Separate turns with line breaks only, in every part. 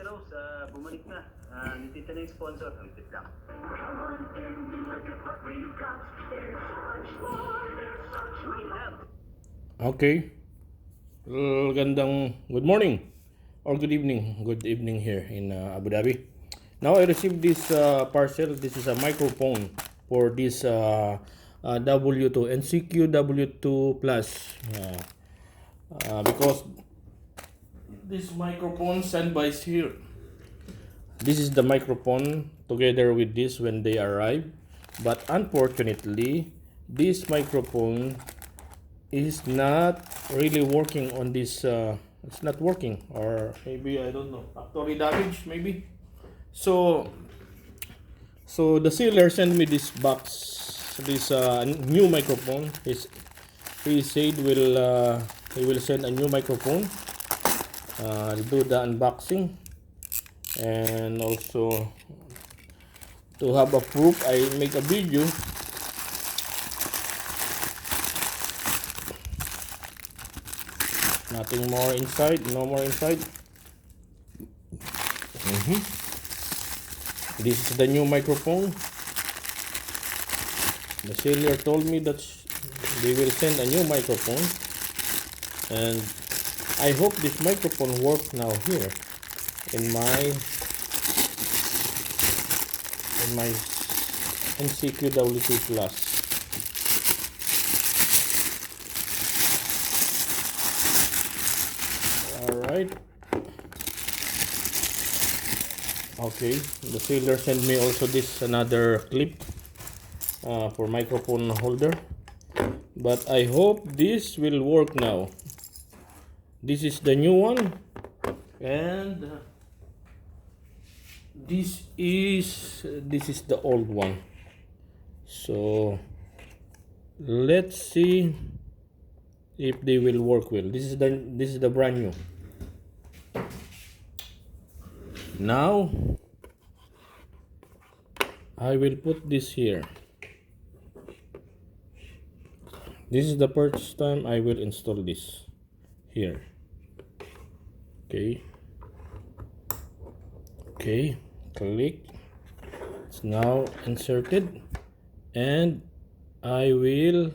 Rose, bumalik na. Nandito na yung sponsor. Nandito lang.
Okay. Good morning or good evening. Good evening here in Abu Dhabi. Now I received this parcel. This is a microphone for this W2 Anysecu W2 Plus. Because this microphone standby is here. This is the microphone together with this when they arrive. But unfortunately, this microphone is not really working on this. It's not working, or maybe I don't know. Factory damage, maybe. So the seller sent me this box, this new microphone. He said he will send a new microphone. Do the unboxing, and also to have a proof, I make a video. Nothing more inside, no more inside. This is the new microphone. The seller told me that they will send a new microphone, and I hope this microphone works now here in my Anysecu W2 Plus. Alright. Okay, the seller sent me also this another clip for microphone holder, but I hope this will work now. This is the new one, and this is the old one. So let's see if they will work well. This is the brand new. Now I will put this here. This is the first time I will install this here. Okay, click. It's now inserted, and I will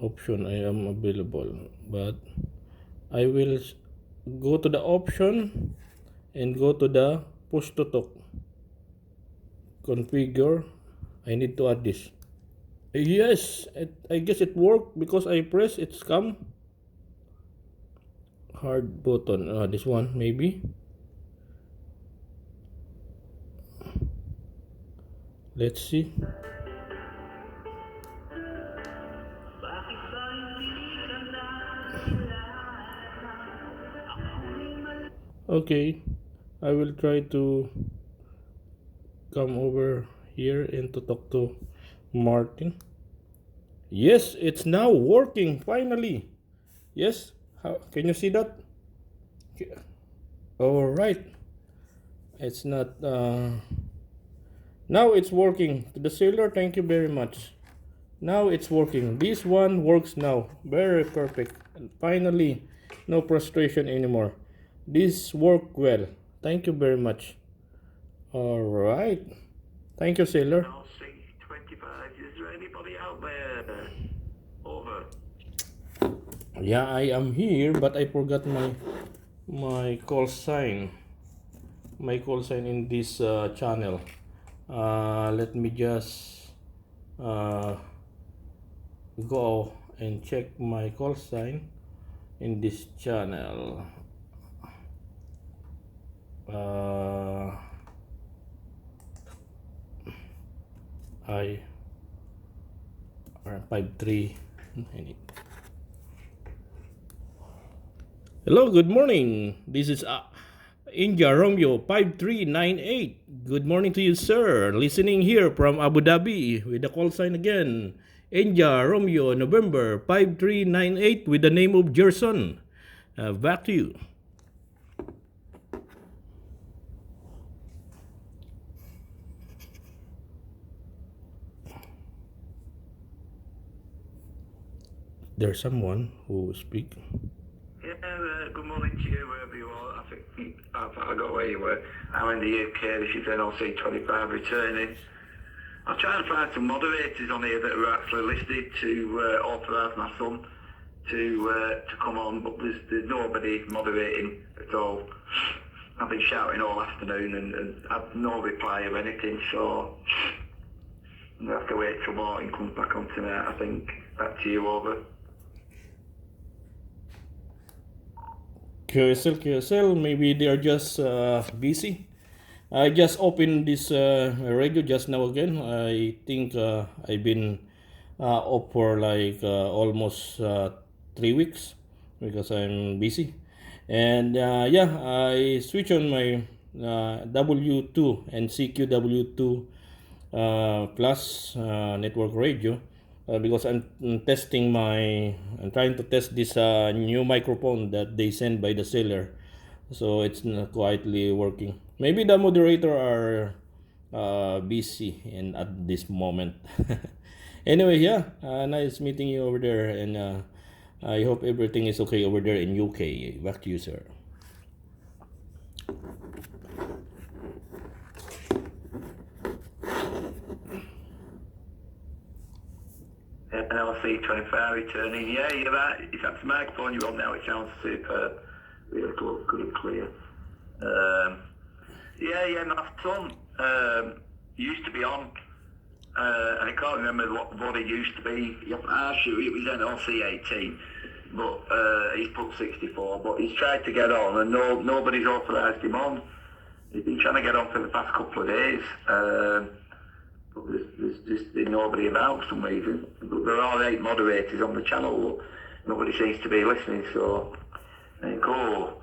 option I am available, but I will go to the option and go to the push to talk configure. I need to add this. Yes, I guess it worked because I press it's come hard button. This one maybe. Let's see. Okay, I will try to come over here and to talk to Martin. Yes, it's now working finally. Yes, how can you see that? All right, it's not now it's working. To the seller, thank you very much. Now it's working. This one works now. Very perfect. And finally, no frustration anymore. This worked well. Thank you very much. All right. Thank you, sailor.
LC25. Is there anybody out there? Over.
Yeah, I am here, but I forgot my call sign. My call sign in this channel. Let me just go and check my call sign in this channel. I R53. Hello, good morning. This is India Romeo 5398. Good morning to you, sir. Listening here from Abu Dhabi with the call sign again. India Romeo November 5398 with the name of Gerson. Back to you. There's someone who speak.
Good morning to you, wherever you are. I think I got where you were. I'm in the UK. This is NLC 25 returning. I'm trying to find some moderators on here that are actually listed to authorise my son to come on, but there's nobody moderating at all. I've been shouting all afternoon and I've no reply or anything, so I'm gonna have to wait till Martin comes back on tonight. I think. Back to you, over.
QSL, maybe they're just busy. I just opened this radio just now again. I think I've been off for like almost 3 weeks because I'm busy. And yeah, I switch on my W2 and CQ W2 Plus Network radio because I'm trying to test this new microphone that they sent by the seller, so it's not quietly working. Maybe the moderator are busy and at this moment. Anyway, yeah, nice meeting you over there, and I hope everything is okay over there in UK. Back to you, sir.
NLC 25 returning. Yeah, you're right. It's that microphone you're on now. It sounds superb. Really good and clear. Yeah, my son used to be on, and I can't remember what it used to be. I sure it was NLC 18, but he's put 64. But he's tried to get on, and nobody's authorised him on. He's been trying to get on for the past couple of days. But there's just been nobody about for some reason. But there are 8 moderators on the channel, but nobody seems to be listening, so there you go.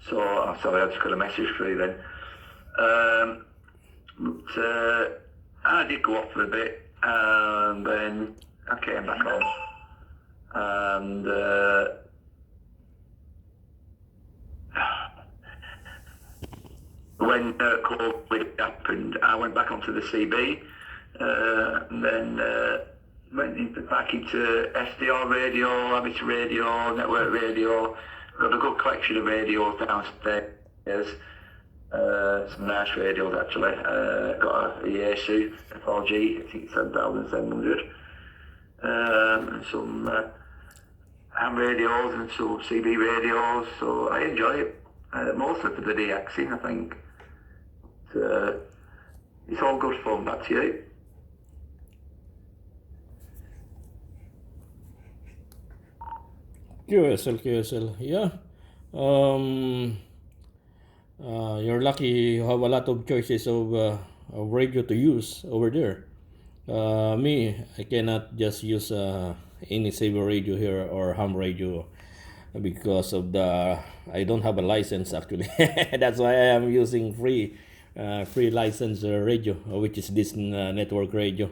So, I'm sorry, I just got a message through then. But I did go off for a bit, and then I came back on. And when COVID happened, I went back onto the CB, and then went back into SDR radio, amateur radio, network radio. Got a good collection of radios downstairs. Some nice radios actually. Got a Yaesu FRG, I think it's 7,700. And some ham radios and some CB radios. So I enjoy it. Mostly for the DXing, I think. It's all good fun. Back to you.
QSL, yeah. You're lucky you have a lot of choices of radio to use over there. Me, I cannot just use Anysecu radio here or ham radio because of I don't have a license actually. That's why I am using free license radio, which is this network radio.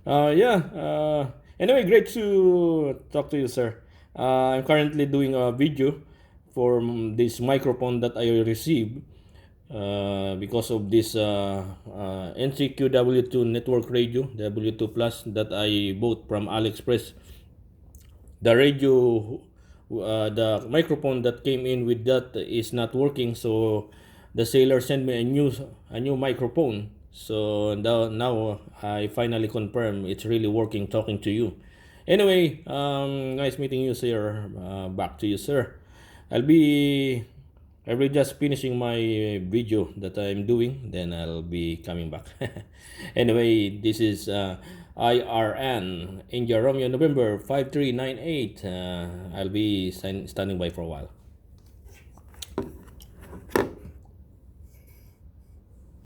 Anyway, great to talk to you, sir. I'm currently doing a video for this microphone that I received because of this Anysecu W2 Network radio, W2 Plus, that I bought from AliExpress. The radio, the microphone that came in with that is not working, so the seller sent me a new microphone. So now I finally confirm it's really working talking to you. Anyway, nice meeting you, sir. Back to you, sir. I'll be just finishing my video that I'm doing, then I'll be coming back. Anyway, this is IRN India Romeo November 5398. I'll be standing by for a while.